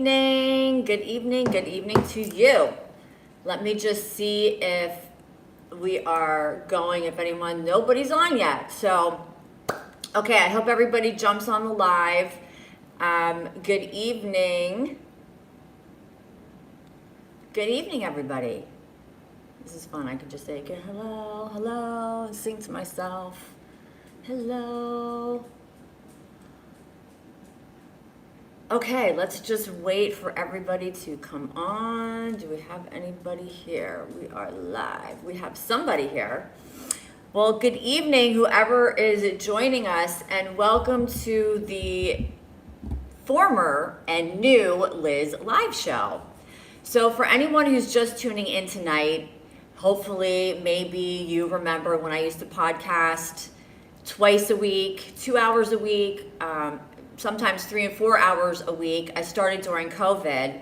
Good evening to you. Let me just see if we are going, nobody's on yet. So, okay, I hope everybody jumps on the live. Good evening. Good evening, everybody. This is fun. I can just say, hello, hello, and sing to myself. Hello. Okay, let's just wait for everybody to come on. Do we have anybody here? We are live. We have somebody here. Well, good evening, whoever is joining us, and welcome to the former and new Liz live show. So for anyone who's just tuning in tonight, hopefully maybe you remember when I used to podcast twice a week, 2 hours a week, sometimes 3 and 4 hours a week. I started during COVID,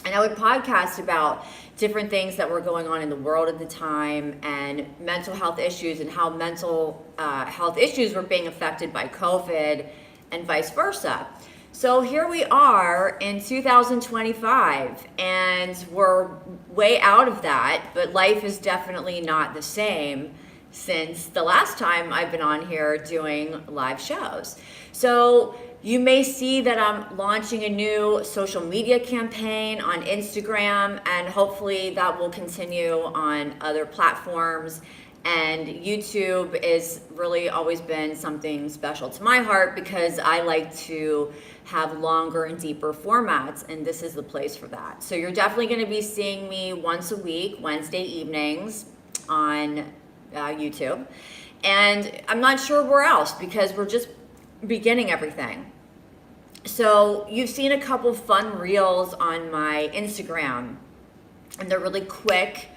and I would podcast about different things that were going on in the world at the time and mental health issues and how mental health issues were being affected by COVID and vice versa. So here we are in 2025, and we're way out of that, but life is definitely not the same since the last time I've been on here doing live shows. So you may see that I'm launching a new social media campaign on Instagram, and hopefully that will continue on other platforms. And YouTube is really always been something special to my heart because I like to have longer and deeper formats, and this is the place for that. So you're definitely going to be seeing me once a week, Wednesday evenings on YouTube. And I'm not sure where else because we're just beginning everything. So you've seen a couple fun reels on my Instagram, and they're really quick,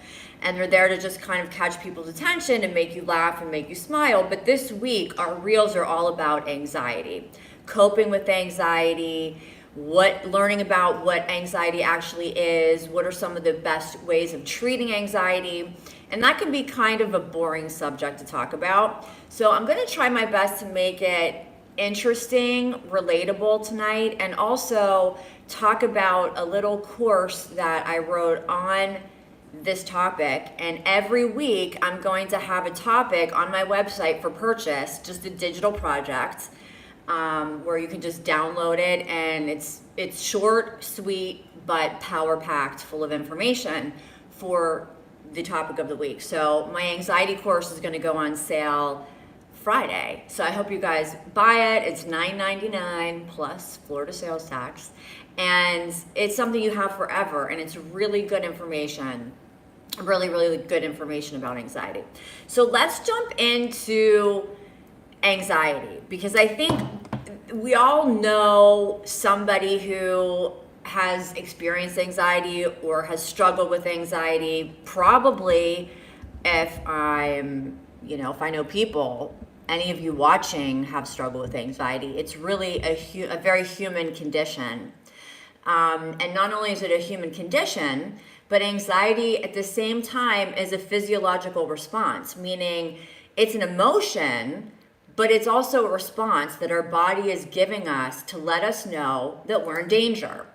and they're there to just kind of catch people's attention and make you laugh and make you smile. But this week, our reels are all about anxiety, coping with anxiety, learning about what anxiety actually is, what are some of the best ways of treating anxiety. And that can be kind of a boring subject to talk about. So I'm going to try my best to make it interesting, relatable tonight, and also talk about a little course that I wrote on this topic. And every week I'm going to have a topic on my website for purchase, just a digital project, where you can just download it, and it's short, sweet, but power-packed, full of information for the topic of the week. So my anxiety course is going to go on sale Friday. So I hope you guys buy it. It's $9.99 plus Florida sales tax. And it's something you have forever. And it's really good information. Really, really good information about anxiety. So let's jump into anxiety, because I think we all know somebody who has experienced anxiety or has struggled with anxiety. Probably if I know people, any of you watching have struggled with anxiety. It's really a very human condition. And not only is it a human condition, but anxiety at the same time is a physiological response, meaning it's an emotion, but it's also a response that our body is giving us to let us know that we're in danger.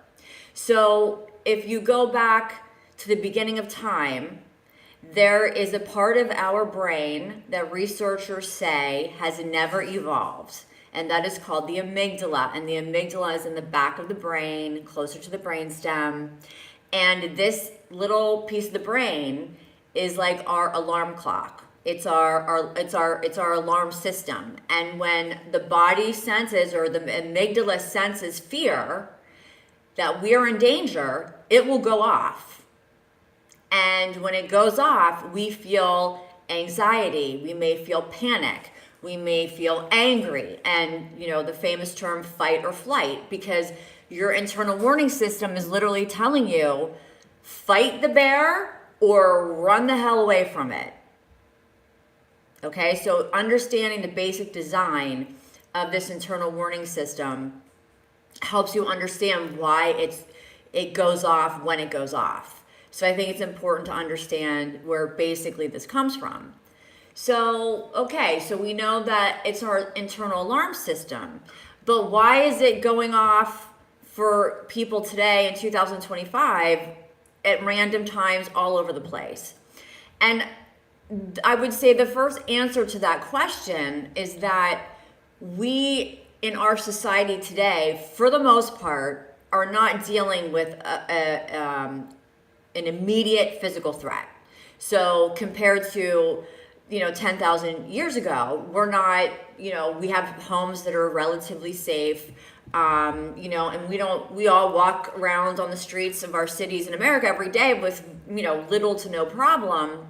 So if you go back to the beginning of time, there is a part of our brain that researchers say has never evolved, and that is called the amygdala. And the amygdala is in the back of the brain, closer to the brainstem. And this little piece of the brain is like our alarm clock. It's our alarm system. And when the body senses, or the amygdala senses fear, that we are in danger, it will go off. And when it goes off, we feel anxiety, we may feel panic, we may feel angry, and the famous term fight or flight, because your internal warning system is literally telling you, fight the bear or run the hell away from it. Okay, so understanding the basic design of this internal warning system helps you understand why it goes off when it goes off. So I think it's important to understand where basically this comes from. So, okay, so we know that it's our internal alarm system, but why is it going off for people today in 2025 at random times all over the place. And I would say the first answer to that question is that we in our society today, for the most part, are not dealing with an immediate physical threat. So compared to 10,000 years ago, we're not, we have homes that are relatively safe. And we all walk around on the streets of our cities in America every day with, little to no problem.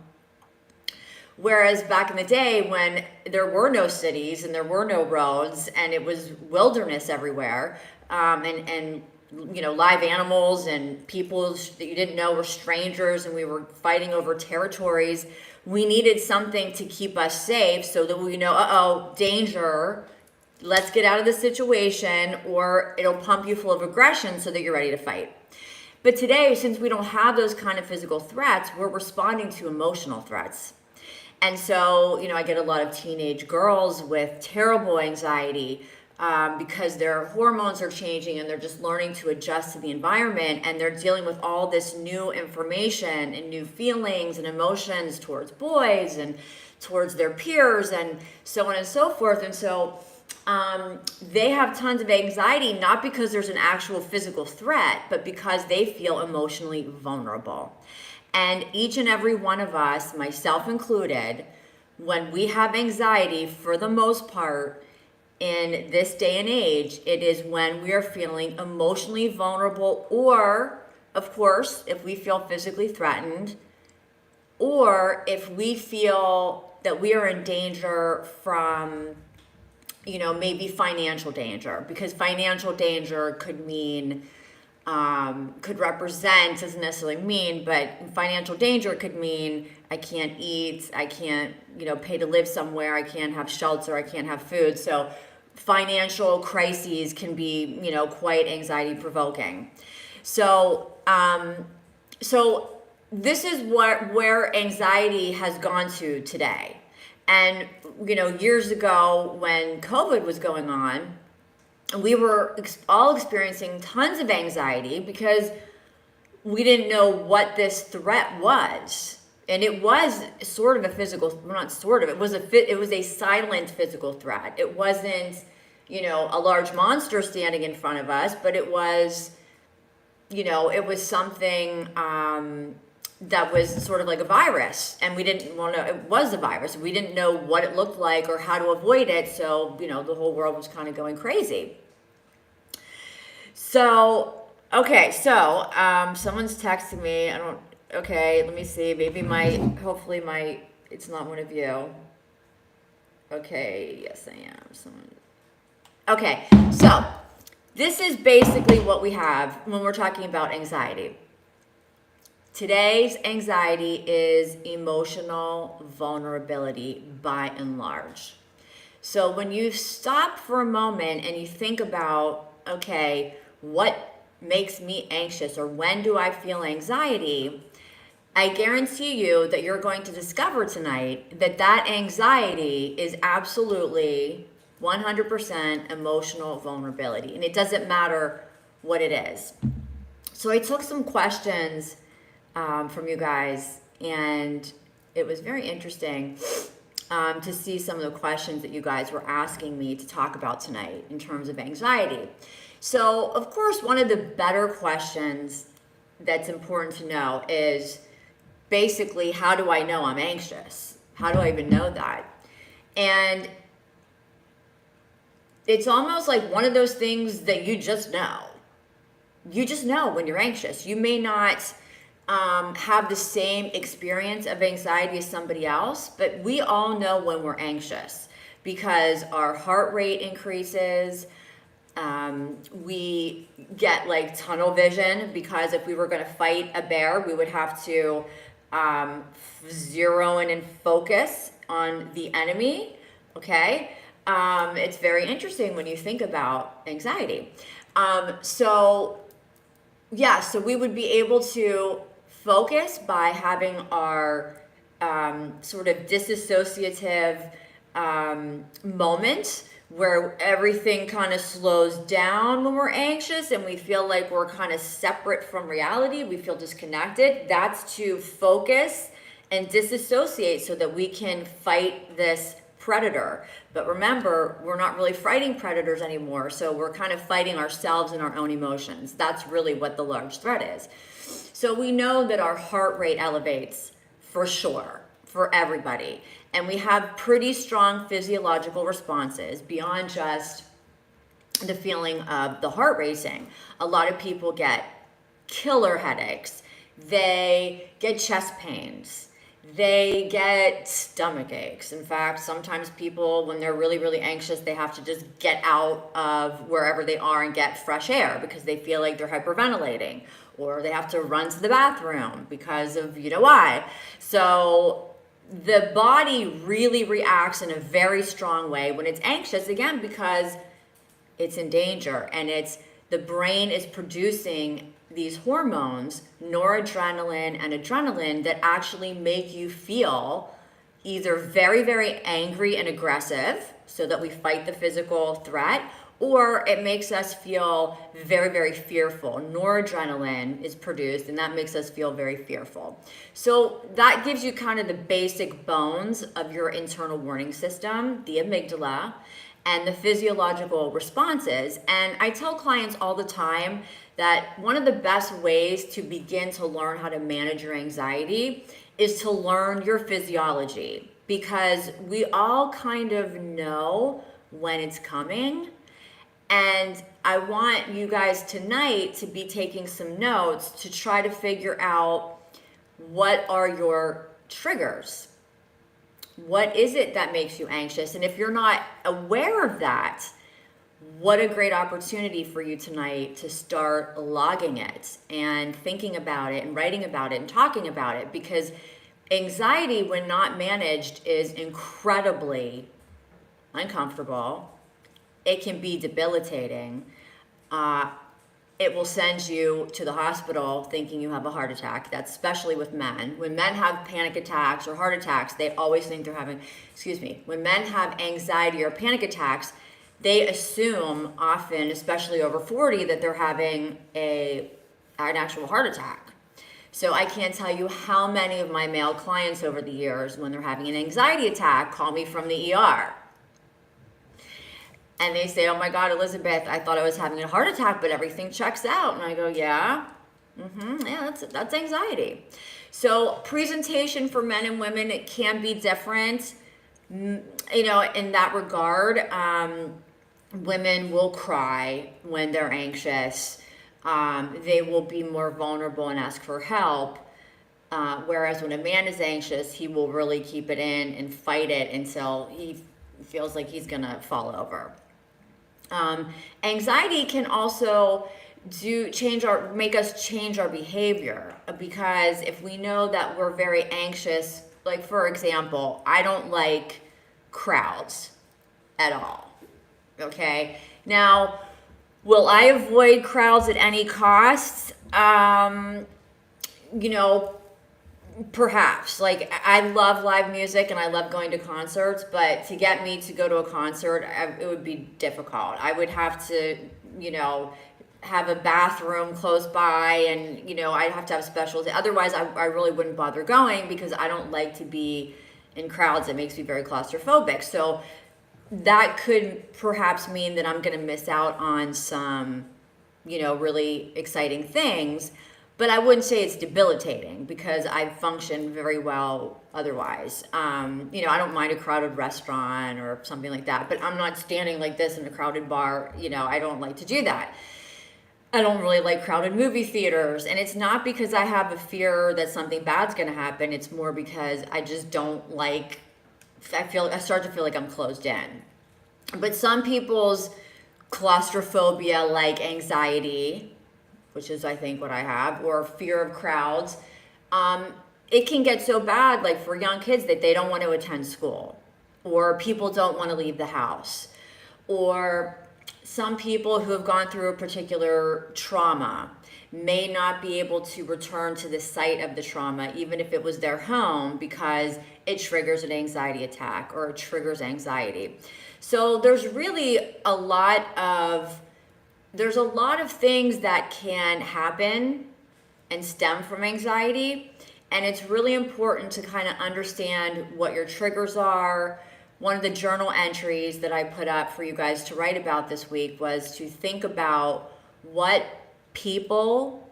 Whereas back in the day when there were no cities and there were no roads and it was wilderness everywhere, and live animals and people that you didn't know were strangers, and we were fighting over territories, we needed something to keep us safe so that we know, danger, let's get out of the situation, or it'll pump you full of aggression so that you're ready to fight. But today, since we don't have those kind of physical threats, we're responding to emotional threats. And so, I get a lot of teenage girls with terrible anxiety because their hormones are changing and they're just learning to adjust to the environment, and they're dealing with all this new information and new feelings and emotions towards boys and towards their peers and so on and so forth. And so they have tons of anxiety, not because there's an actual physical threat, but because they feel emotionally vulnerable. And each and every one of us, myself included, when we have anxiety, for the most part, in this day and age, it is when we are feeling emotionally vulnerable, or, of course, if we feel physically threatened, or if we feel that we are in danger from, maybe financial danger, because financial danger could mean could represent, doesn't necessarily mean, but financial danger could mean I can't eat, I can't, pay to live somewhere, I can't have shelter, I can't have food. So financial crises can be, quite anxiety provoking. So, so this is where anxiety has gone to today. And, years ago when COVID was going on, we were all experiencing tons of anxiety because we didn't know what this threat was. And it was sort of a physical, well, not sort of, it was a silent physical threat. It wasn't, a large monster standing in front of us, but it was, it was something that was sort of like a virus. And we didn't want to, it was a virus. We didn't know what it looked like or how to avoid it. So, the whole world was kind of going crazy. So, okay, so someone's texting me. Okay, let me see. Maybe hopefully it's not one of you. Okay, yes, I am. Okay, so this is basically what we have when we're talking about anxiety. Today's anxiety is emotional vulnerability by and large. So when you stop for a moment and you think about, okay, what makes me anxious, or when do I feel anxiety? I guarantee you that you're going to discover tonight that anxiety is absolutely 100% emotional vulnerability. And it doesn't matter what it is. So I took some questions from you guys, and it was very interesting to see some of the questions that you guys were asking me to talk about tonight in terms of anxiety. So, of course, one of the better questions that's important to know is basically, how do I know I'm anxious? How do I even know that? And it's almost like one of those things that you just know. You just know when you're anxious. You may not have the same experience of anxiety as somebody else, but we all know when we're anxious because our heart rate increases. We get like tunnel vision, because if we were going to fight a bear, we would have to zero in and focus on the enemy. Okay. It's very interesting when you think about anxiety. So we would be able to focus by having our sort of disassociative moment where everything kind of slows down when we're anxious and we feel like we're kind of separate from reality, we feel disconnected. That's to focus and disassociate so that we can fight this predator. But remember, we're not really fighting predators anymore, so we're kind of fighting ourselves and our own emotions. That's really what the large threat is. So we know that our heart rate elevates for sure for everybody, and we have pretty strong physiological responses beyond just the feeling of the heart racing. A lot of people get killer headaches, they get chest pains, they get stomach aches. In fact, sometimes people, when they're really, really anxious, they have to just get out of wherever they are and get fresh air because they feel like they're hyperventilating, or they have to run to the bathroom because of you know why. So the body really reacts in a very strong way when it's anxious, again, because it's in danger, and the brain is producing these hormones, noradrenaline and adrenaline, that actually make you feel either very, very angry and aggressive so that we fight the physical threat, or it makes us feel very, very fearful. Noradrenaline is produced, and that makes us feel very fearful. So that gives you kind of the basic bones of your internal warning system, the amygdala, and the physiological responses. And I tell clients all the time that one of the best ways to begin to learn how to manage your anxiety is to learn your physiology, because we all kind of know when it's coming. And I want you guys tonight to be taking some notes to try to figure out what are your triggers. What is it that makes you anxious? And if you're not aware of that, what a great opportunity for you tonight to start logging it and thinking about it and writing about it and talking about it, because anxiety, when not managed, is incredibly uncomfortable. It can be debilitating. It will send you to the hospital thinking you have a heart attack. That's especially with men. When men have panic attacks or heart attacks, they always think they're having, when men have anxiety or panic attacks, they assume often, especially over 40, that they're having an actual heart attack. So I can't tell you how many of my male clients over the years, when they're having an anxiety attack, call me from the ER. And they say, oh my God, Elizabeth, I thought I was having a heart attack, but everything checks out. And I go, yeah, yeah, that's anxiety. So presentation for men and women, it can be different, in that regard. Women will cry when they're anxious. They will be more vulnerable and ask for help. Whereas when a man is anxious, he will really keep it in and fight it until he feels like he's gonna fall over. Anxiety can also make us change our behavior, because if we know that we're very anxious, like for example, I don't like crowds at all. Okay. Now, will I avoid crowds at any cost? Perhaps. Like, I love live music and I love going to concerts, but to get me to go to a concert, it would be difficult. I would have to, have a bathroom close by, and, I'd have to have specials. Otherwise, I really wouldn't bother going, because I don't like to be in crowds. It makes me very claustrophobic. So that could perhaps mean that I'm going to miss out on some, really exciting things. But I wouldn't say it's debilitating, because I function very well otherwise. I don't mind a crowded restaurant or something like that, but I'm not standing like this in a crowded bar. I don't like to do that. I don't really like crowded movie theaters. And it's not because I have a fear that something bad's going to happen. It's more because I just don't like, I start to feel like I'm closed in. But some people's claustrophobia, like anxiety, which is, I think, what I have, or fear of crowds, it can get so bad, like for young kids, that they don't want to attend school, or people don't want to leave the house, or some people who have gone through a particular trauma may not be able to return to the site of the trauma, even if it was their home, because it triggers an anxiety attack or it triggers anxiety. So there's really there's a lot of things that can happen and stem from anxiety. And it's really important to kind of understand what your triggers are. One of the journal entries that I put up for you guys to write about this week was to think about what people,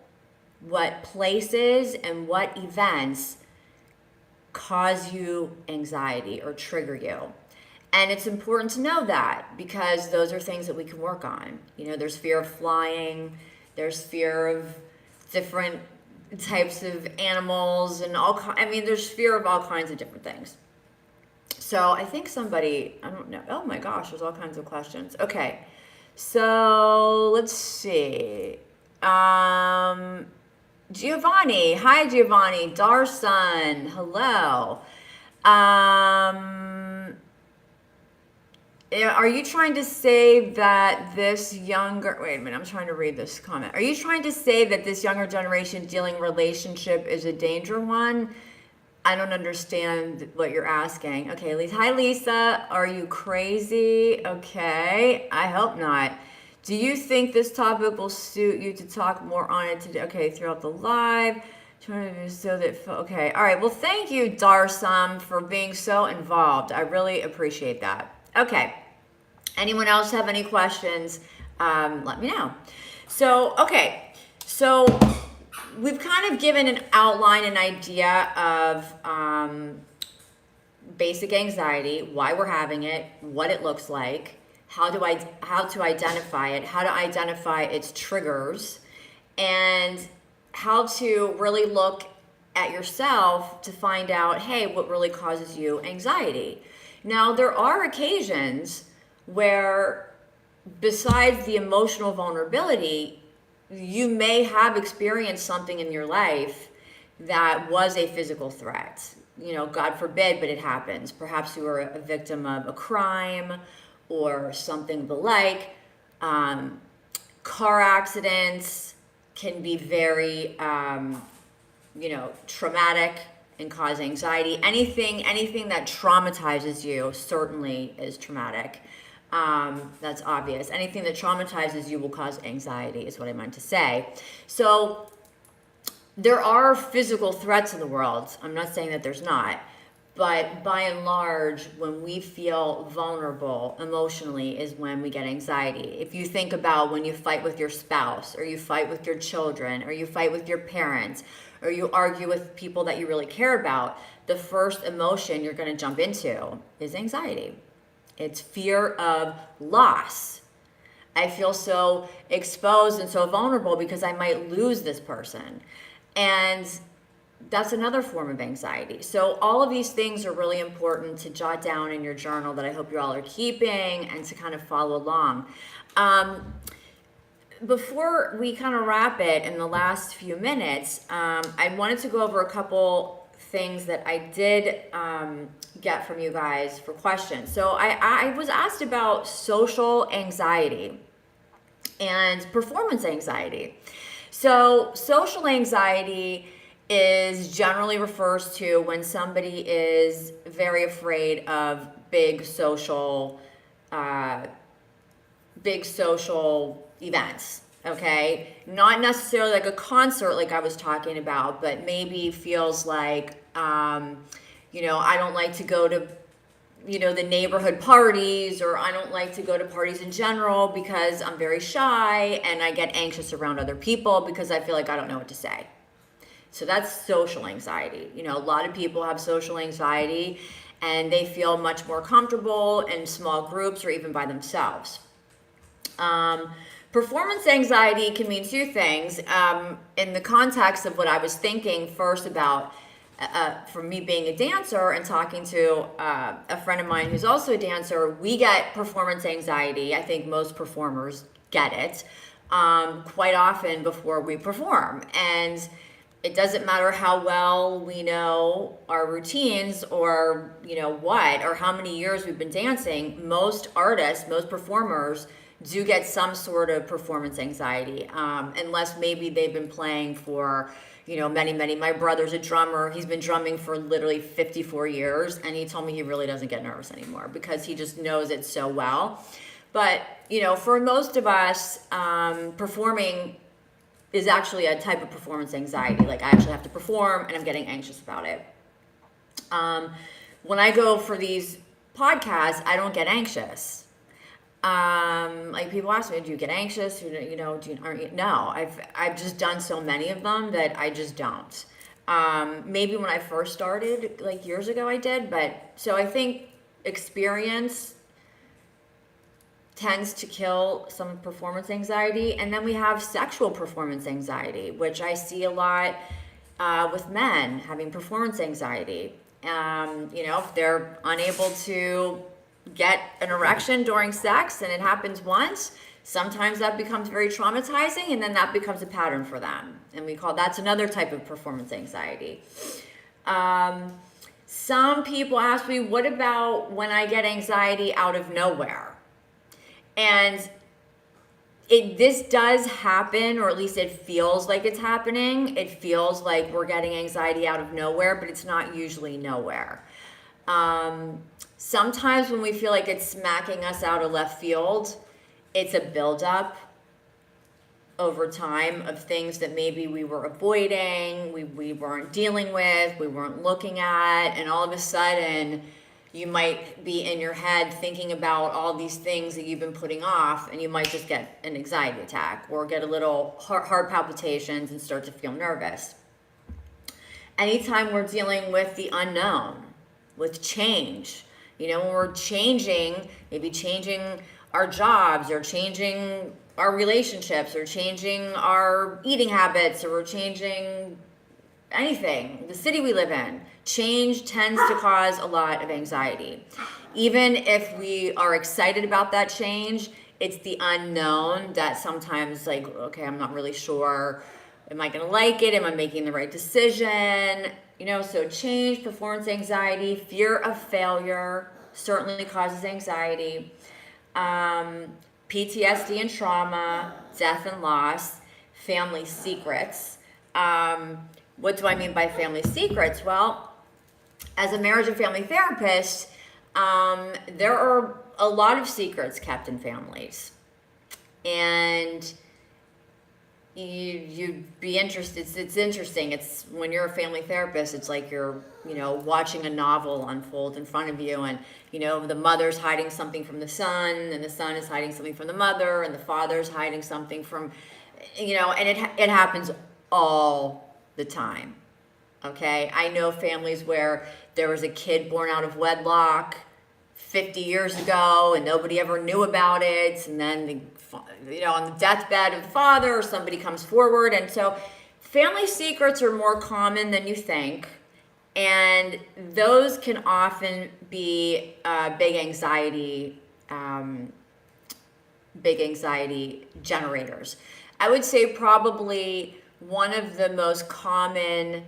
what places, and what events cause you anxiety or trigger you. And it's important to know that because those are things that we can work on. You know, there's fear of flying, there's fear of different types of animals and there's fear of all kinds of different things. So I think I don't know. Oh my gosh, there's all kinds of questions. Okay. So let's see. Giovanni. Hi, Giovanni. Darson. Hello. Are you trying to say that this younger, wait a minute, I'm trying to read this comment. Are you trying to say that this younger generation dealing relationship is a danger one? I don't understand what you're asking. Okay, Lisa. Hi, Lisa. Are you crazy? Okay, I hope not. Do you think this topic will suit you to talk more on it today? Okay, throughout the live. Trying to so that, okay. All right, well, thank you, Darsam, for being so involved. I really appreciate that. Okay. Anyone else have any questions? Let me know. So, okay. So we've kind of given an outline, an idea of basic anxiety, why we're having it, what it looks like, how to identify it, how to identify its triggers, and how to really look at yourself to find out, hey, what really causes you anxiety. Now, there are occasions where, besides the emotional vulnerability, you may have experienced something in your life that was a physical threat. You know, God forbid, but it happens. Perhaps you were a victim of a crime or something of the like. Car accidents can be very, traumatic and cause anxiety. Anything that traumatizes you certainly is traumatic. That's obvious. Anything that traumatizes you will cause anxiety is what I meant to say. So there are physical threats in the world. I'm not saying that there's not. But by and large, when we feel vulnerable emotionally is when we get anxiety. If you think about when you fight with your spouse, or you fight with your children, or you fight with your parents, or you argue with people that you really care about, the first emotion you're going to jump into is anxiety. It's fear of loss. I feel so exposed and so vulnerable because I might lose this person. And that's another form of anxiety. So all of these things are really important to jot down in your journal that I hope you all are keeping and to kind of follow along. Before we kind of wrap it in the last few minutes, I wanted to go over a couple things that I did get from you guys for questions. So I was asked about social anxiety and performance anxiety. So social anxiety generally refers to when somebody is very afraid of big social events, okay? Not necessarily like a concert like I was talking about, but maybe feels like, I don't like to go to, the neighborhood parties, or I don't like to go to parties in general because I'm very shy and I get anxious around other people because I feel like I don't know what to say. So that's social anxiety. A lot of people have social anxiety and they feel much more comfortable in small groups or even by themselves. Performance anxiety can mean two things. In the context of what I was thinking first about, for me being a dancer and talking to a friend of mine who's also a dancer, we get performance anxiety. I think most performers get it quite often before we perform. And it doesn't matter how well we know our routines or, or how many years we've been dancing. Most artists, most performers do get some sort of performance anxiety, unless maybe they've been playing for, many. My brother's a drummer. He's been drumming for literally 54 years, and he told me he really doesn't get nervous anymore because he just knows it so well. But, for most of us, performing is actually a type of performance anxiety. Like, I actually have to perform, and I'm getting anxious about it. When I go for these podcasts, I don't get anxious. Like, people ask me, do you get anxious? No, I've just done so many of them that I just don't. Maybe when I first started, like years ago, I did, but so I think experience tends to kill some performance anxiety. And then we have sexual performance anxiety, which I see a lot with men having performance anxiety. If they're unable to get an erection during sex and it happens once, sometimes that becomes very traumatizing, and then that becomes a pattern for them. And that's another type of performance anxiety. Some people ask me, what about when I get anxiety out of nowhere? And this does happen, or at least it feels like it's happening. It feels like we're getting anxiety out of nowhere, but it's not usually nowhere. Sometimes when we feel like it's smacking us out of left field, it's a buildup over time of things that maybe we were avoiding, we weren't dealing with, we weren't looking at, and all of a sudden you might be in your head thinking about all these things that you've been putting off, and you might just get an anxiety attack or get a little heart palpitations and start to feel nervous. Anytime we're dealing with the unknown, with change, when we're changing, maybe changing our jobs or changing our relationships or changing our eating habits, or we're changing anything, the city we live in, change tends to cause a lot of anxiety. Even if we are excited about that change, it's the unknown that sometimes, like, okay, I'm not really sure. Am I going to like it? Am I making the right decision? So change, performance anxiety, fear of failure certainly causes anxiety. PTSD and trauma, death and loss, family secrets. What do I mean by family secrets? Well, as a marriage and family therapist, there are a lot of secrets kept in families. And you'd be interested. It's interesting. It's when you're a family therapist, it's like you're, watching a novel unfold in front of you, and, the mother's hiding something from the son, and the son is hiding something from the mother, and the father's hiding something from, and it happens all the time. Okay. I know families where there was a kid born out of wedlock 50 years ago and nobody ever knew about it. And then, on the deathbed of the father, somebody comes forward. And so family secrets are more common than you think. And those can often be big anxiety generators. I would say probably one of the most common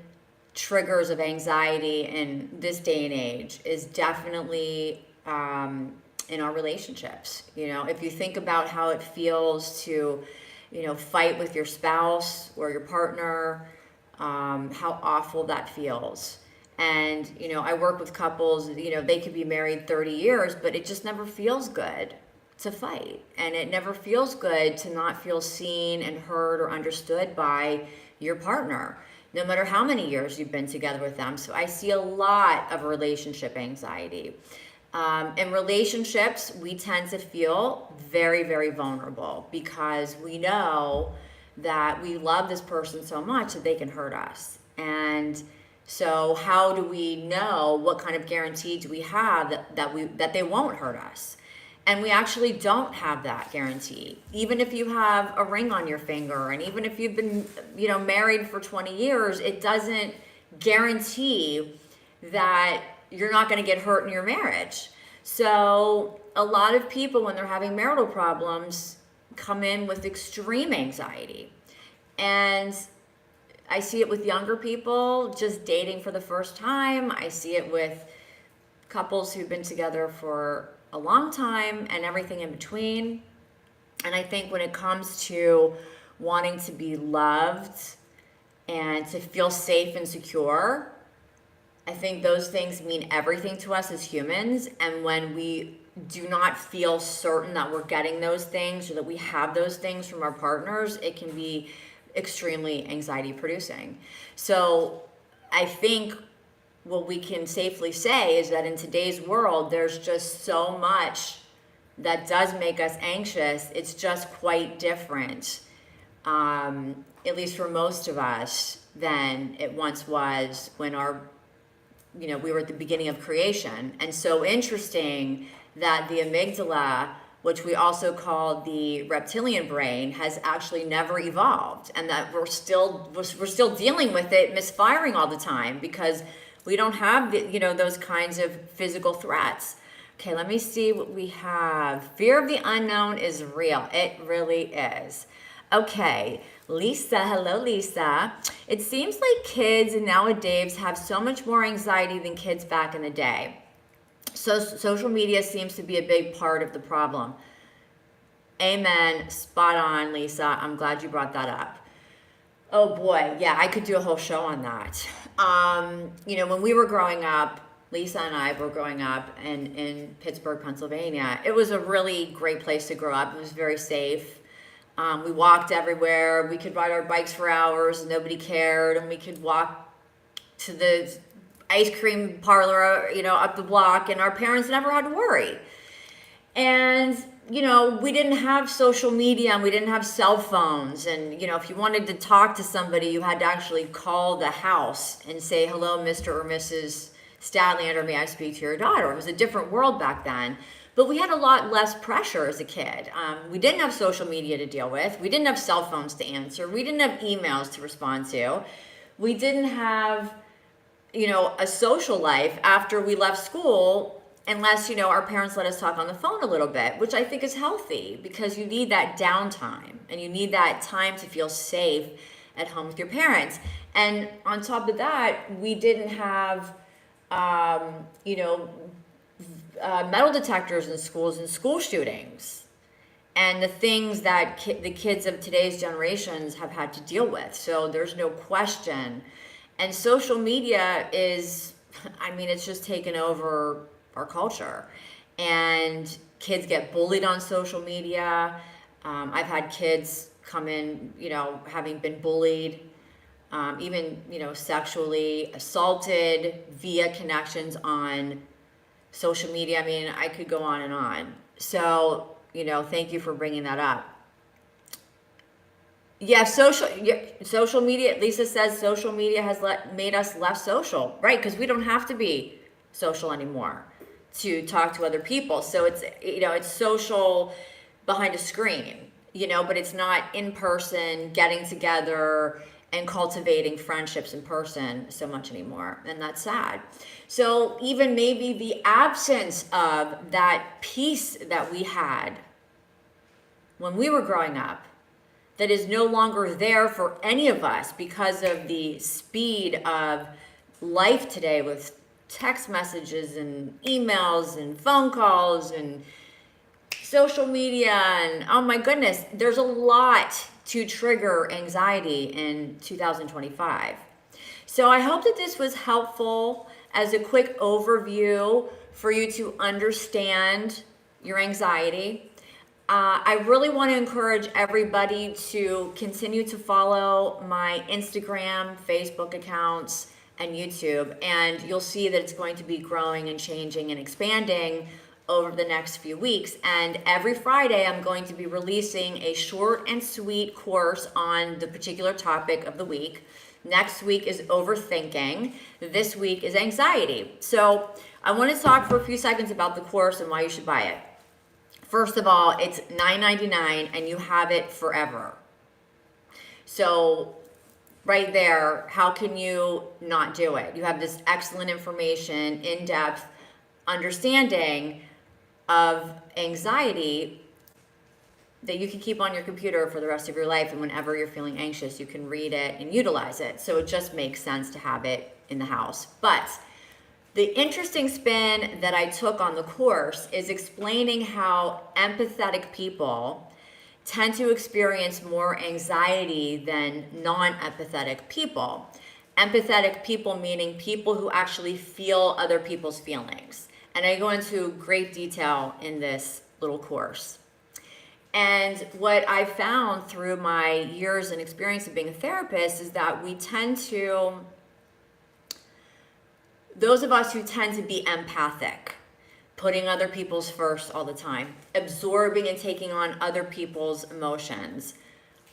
triggers of anxiety in this day and age is definitely in our relationships. If you think about how it feels to, fight with your spouse or your partner, how awful that feels. And, I work with couples, they could be married 30 years, but it just never feels good to fight. And it never feels good to not feel seen and heard or understood by your partner, no matter how many years you've been together with them. So I see a lot of relationship anxiety. In relationships, we tend to feel very, very vulnerable because we know that we love this person so much that they can hurt us. And so how do we know, what kind of guarantee do we have that they won't hurt us? And we actually don't have that guarantee. Even if you have a ring on your finger, and even if you've been, married for 20 years, it doesn't guarantee that you're not going to get hurt in your marriage. So a lot of people, when they're having marital problems, come in with extreme anxiety. And I see it with younger people just dating for the first time. I see it with couples who've been together for a long time and everything in between. And I think when it comes to wanting to be loved and to feel safe and secure, I think those things mean everything to us as humans. And when we do not feel certain that we're getting those things or that we have those things from our partners, it can be extremely anxiety producing. So I think what we can safely say is that in today's world, there's just so much that does make us anxious. It's just quite different, at least for most of us, than it once was when we were at the beginning of creation. And so interesting that the amygdala, which we also call the reptilian brain, has actually never evolved, and that we're still dealing with it misfiring all the time because we don't have those kinds of physical threats. Okay, let me see what we have. Fear of the unknown is real. It really is. Okay, Lisa, hello Lisa. It seems like kids nowadays have so much more anxiety than kids back in the day. So social media seems to be a big part of the problem. Amen. Spot on, Lisa. I'm glad you brought that up. Oh boy, yeah, I could do a whole show on that. When we were growing up, Lisa and I were growing up in Pittsburgh, Pennsylvania. It was a really great place to grow up. It was very safe. We walked everywhere. We could ride our bikes for hours. Nobody cared. And we could walk to the ice cream parlor, up the block. And our parents never had to worry. And, we didn't have social media and we didn't have cell phones. And, if you wanted to talk to somebody, you had to actually call the house and say, hello, Mr. or Mrs. Stadtlander, may I speak to your daughter? It was a different world back then. But we had a lot less pressure as a kid. We didn't have social media to deal with. We didn't have cell phones to answer. We didn't have emails to respond to. We didn't have, a social life after we left school unless, our parents let us talk on the phone a little bit, which I think is healthy because you need that downtime and you need that time to feel safe at home with your parents. And on top of that, we didn't have, metal detectors in schools and school shootings and the things that the kids of today's generations have had to deal with. So there's no question. And social media is, it's just taken over our culture. And kids get bullied on social media. I've had kids come in, having been bullied, even, sexually assaulted via connections on social media. I could go on and on. So, thank you for bringing that up. Yeah, social media, Lisa says social media has made us less social, right? Because we don't have to be social anymore to talk to other people. So it's social behind a screen, but it's not in person, getting together and cultivating friendships in person so much anymore. And that's sad. So even maybe the absence of that peace that we had when we were growing up, that is no longer there for any of us because of the speed of life today with text messages and emails and phone calls and social media. And oh my goodness, there's a lot to trigger anxiety in 2025. So I hope that this was helpful as a quick overview for you to understand your anxiety. I really want to encourage everybody to continue to follow my Instagram, Facebook accounts, and YouTube, and you'll see that it's going to be growing and changing and expanding over the next few weeks. And every Friday, I'm going to be releasing a short and sweet course on the particular topic of the week. Next week is overthinking. This week is anxiety. So I want to talk for a few seconds about the course and why you should buy it. First of all, it's $9.99 and you have it forever. So right there, how can you not do it? You have this excellent information, in-depth understanding of anxiety that you can keep on your computer for the rest of your life, and whenever you're feeling anxious, you can read it and utilize it. So it just makes sense to have it in the house. But the interesting spin that I took on the course is explaining how empathetic people tend to experience more anxiety than non-empathetic people. Empathetic people meaning people who actually feel other people's feelings. And I go into great detail in this little course. And what I found through my years and experience of being a therapist is that we tend to, those of us who tend to be empathic, putting other people's first all the time, absorbing and taking on other people's emotions.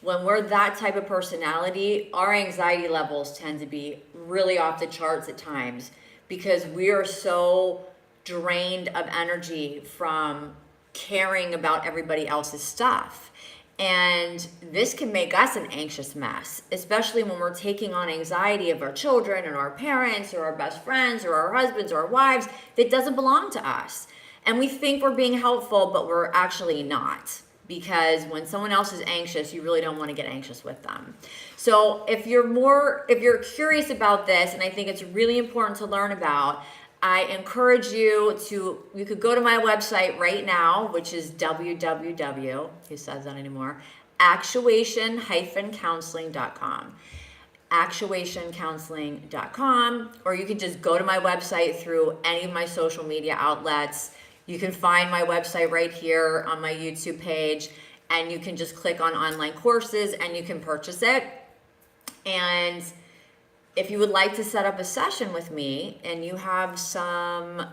When we're that type of personality, our anxiety levels tend to be really off the charts at times because we are so drained of energy from caring about everybody else's stuff. And this can make us an anxious mess, especially when we're taking on anxiety of our children and our parents or our best friends or our husbands or our wives that doesn't belong to us. And we think we're being helpful, but we're actually not. Because when someone else is anxious, you really don't want to get anxious with them. So if you're curious about this, and I think it's really important to learn about, I encourage you could go to my website right now, which is www, who says that anymore, actuation-counseling.com. actuationcounseling.com, or you can just go to my website through any of my social media outlets. You can find my website right here on my YouTube page, and you can just click on online courses and you can purchase it. And if you would like to set up a session with me and you have some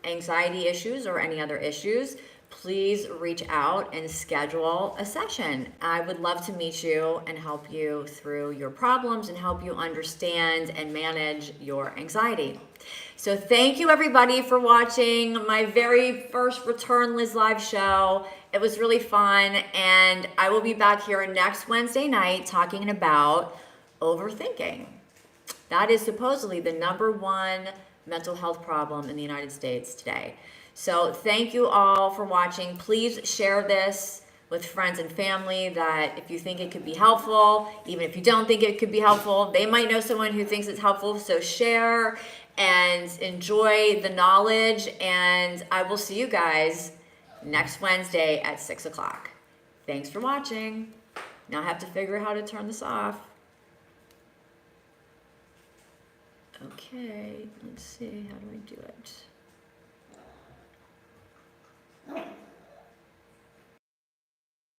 anxiety issues or any other issues, please reach out and schedule a session. I would love to meet you and help you through your problems and help you understand and manage your anxiety. So thank you everybody for watching my very first Return Liz Live show. It was really fun, and I will be back here next Wednesday night talking about overthinking. That is supposedly the #1 mental health problem in the United States today. So thank you all for watching. Please share this with friends and family that if you think it could be helpful, even if you don't think it could be helpful, they might know someone who thinks it's helpful. So share and enjoy the knowledge, and I will see you guys next Wednesday at 6 o'clock. Thanks for watching. Now I have to figure out how to turn this off. Okay, let's see, how do I do it?